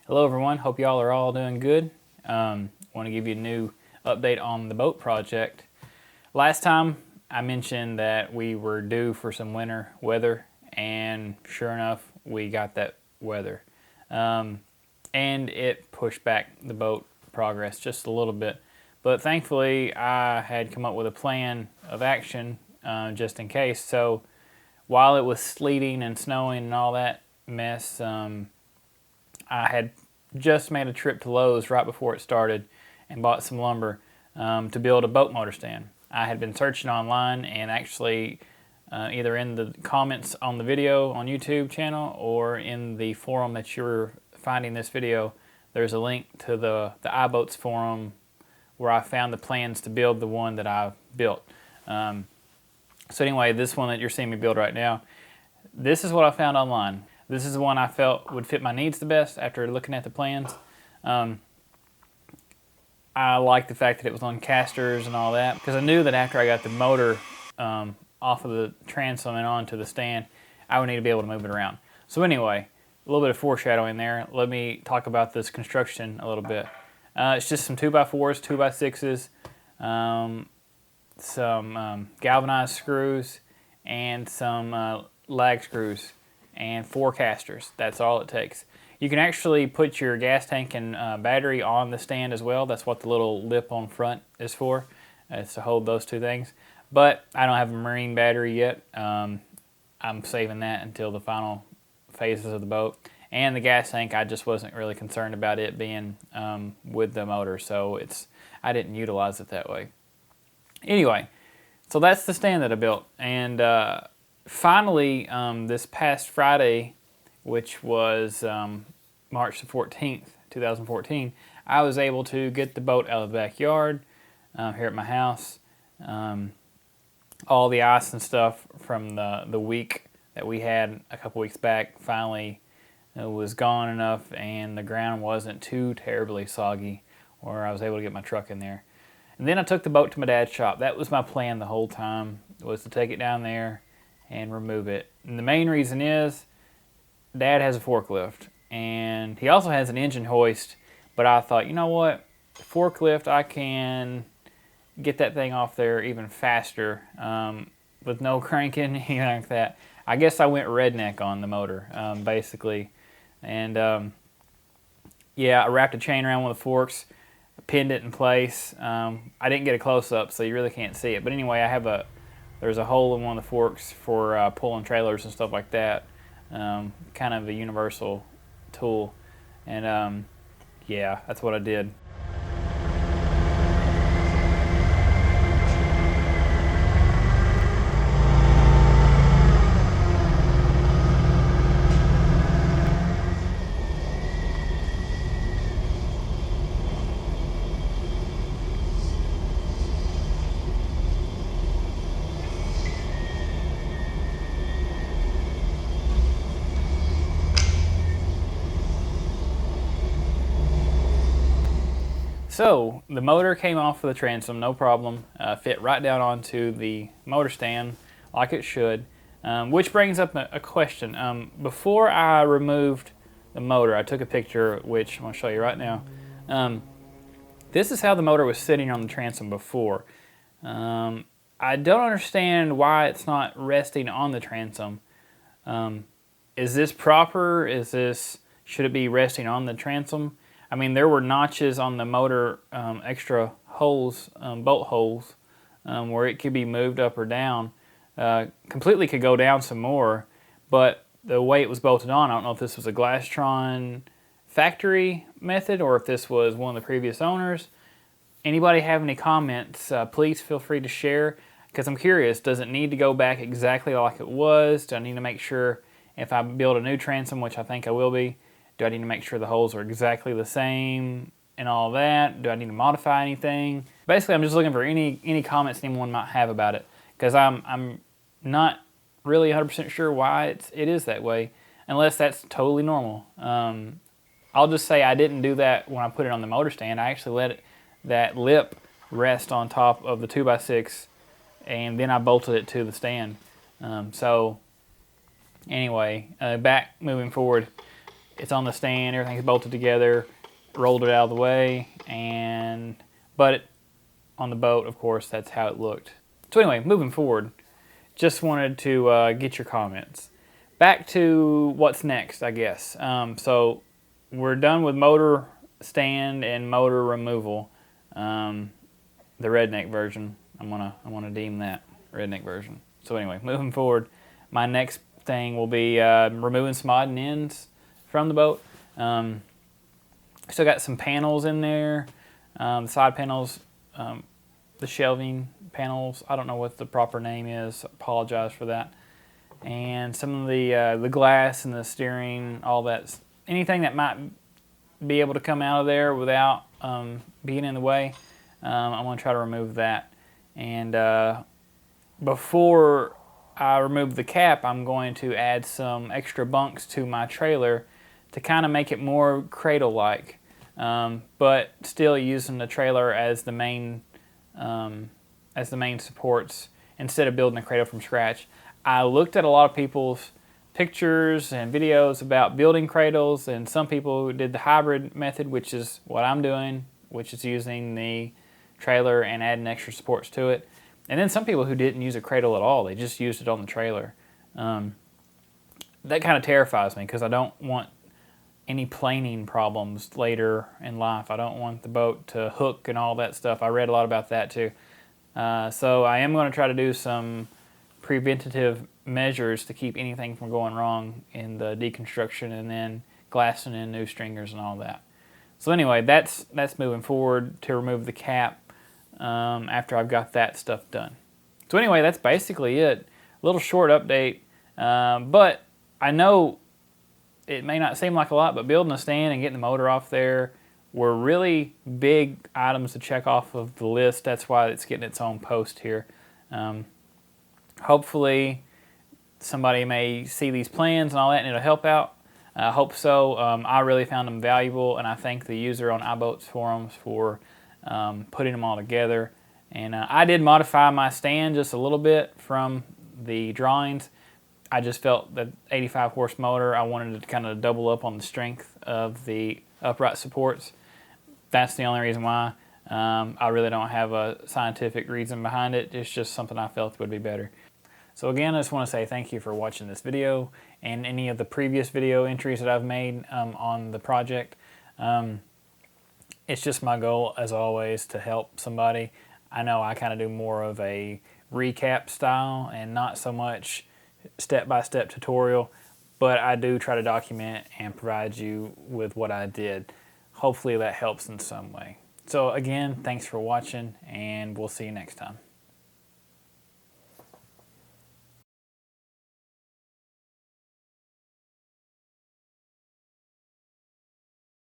Hello everyone, hope y'all are all doing good. Want to give you a new update on the boat project. Last time I mentioned that we were due for some winter weather, and sure enough we got that weather. And it pushed back the boat progress just a little bit. But thankfully I had come up with a plan of action just in case. So while it was sleeting and snowing and all that mess, I had just made a trip to Lowe's right before it started and bought some lumber to build a boat motor stand. I had been searching online, and actually either in the comments on the video on YouTube channel or in the forum that you're finding this video, there's a link to the iBoats forum where I found the plans to build the one that I built. So anyway, this one that you're seeing me build right now, this is what I found online. This is the one I felt would fit my needs the best after looking at the plans. I liked the fact that it was on casters and all that, because I knew that after I got the motor off of the transom and onto the stand, I would need to be able to move it around. So anyway, a little bit of foreshadowing there. Let me talk about this construction a little bit. It's just some 2x4s, 2x6s, some galvanized screws, and some lag screws, and 4 casters. That's all it takes. You can actually put your gas tank and battery on the stand as well. That's what the little lip on front is for. It's to hold those two things. But I don't have a marine battery yet. I'm saving that until the final phases of the boat. And the gas tank, I just wasn't really concerned about it being with the motor, so I didn't utilize it that way. Anyway, so that's the stand that I built. And finally, this past Friday, which was March the 14th, 2014, I was able to get the boat out of the backyard here at my house. All the ice and stuff from the week that we had a couple weeks back finally was gone enough, and the ground wasn't too terribly soggy, where I was able to get my truck in there. And then I took the boat to my dad's shop. That was my plan the whole time, was to take it down there and remove it. And the main reason is Dad has a forklift, and he also has an engine hoist, but I thought, you know what, forklift, I can get that thing off there even faster with no cranking, anything like that. I guess I went redneck on the motor, basically. And yeah, I wrapped a chain around one of the forks, pinned it in place. I didn't get a close-up, so you really can't see it. But anyway, there's a hole in one of the forks for pulling trailers and stuff like that. Kind of a universal tool. And yeah, that's what I did. So the motor came off of the transom, no problem, fit right down onto the motor stand like it should, which brings up a question. Before I removed the motor, I took a picture, which I'm going to show you right now. This is how the motor was sitting on the transom before. I don't understand why it's not resting on the transom. Is this proper? Should it be resting on the transom? I mean, there were notches on the motor, extra holes, bolt holes, where it could be moved up or down. Completely could go down some more, but the way it was bolted on, I don't know if this was a Glastron factory method or if this was one of the previous owners. Anybody have any comments, please feel free to share, because I'm curious, does it need to go back exactly like it was? Do I need to make sure if I build a new transom, which I think I will be, do I need to make sure the holes are exactly the same and all that? Do I need to modify anything? Basically, I'm just looking for any comments anyone might have about it, because I'm not really 100% sure why it is that way, unless that's totally normal. I'll just say I didn't do that when I put it on the motor stand. I actually let that lip rest on top of the 2x6, and then I bolted it to the stand. So anyway, back moving forward. it's on the stand, everything's bolted together, rolled it out of the way, but on the boat, of course, that's how it looked. So anyway, moving forward, just wanted to get your comments. Back to what's next, I guess. So we're done with motor stand and motor removal. The redneck version. I'm gonna deem that redneck version. So anyway, moving forward, my next thing will be removing some odd and ends from the boat. Still got some panels in there, the side panels, the shelving panels. I don't know what the proper name is. Apologize for that. And some of the glass and the steering, all that, anything that might be able to come out of there without being in the way, I'm going to try to remove that. And before I remove the cap, I'm going to add some extra bunks to my trailer to kind of make it more cradle-like, but still using the trailer as the main supports instead of building a cradle from scratch. I looked at a lot of people's pictures and videos about building cradles, and some people did the hybrid method, which is what I'm doing, which is using the trailer and adding extra supports to it. And then some people who didn't use a cradle at all, they just used it on the trailer. That kind of terrifies me because I don't want any planing problems later in life. I don't want the boat to hook and all that stuff. I read a lot about that too. So I am going to try to do some preventative measures to keep anything from going wrong in the deconstruction, and then glassing in new stringers and all that. So anyway, that's moving forward to remove the cap after I've got that stuff done. So anyway, that's basically it. A little short update, but I know it may not seem like a lot, but building a stand and getting the motor off there were really big items to check off of the list. That's why it's getting its own post here. Hopefully somebody may see these plans and all that and it'll help out. I hope so. I really found them valuable, and I thank the user on iBoats forums for putting them all together. And I did modify my stand just a little bit from the drawings. I just felt that 85 horse motor, I wanted to kind of double up on the strength of the upright supports. That's the only reason why. I really don't have a scientific reason behind it. It's just something I felt would be better. So again, I just want to say thank you for watching this video and any of the previous video entries that I've made on the project. It's just my goal, as always, to help somebody. I know I kind of do more of a recap style and not so much step-by-step tutorial, but I do try to document and provide you with what I did. Hopefully that helps in some way. So again, thanks for watching, and we'll see you next time.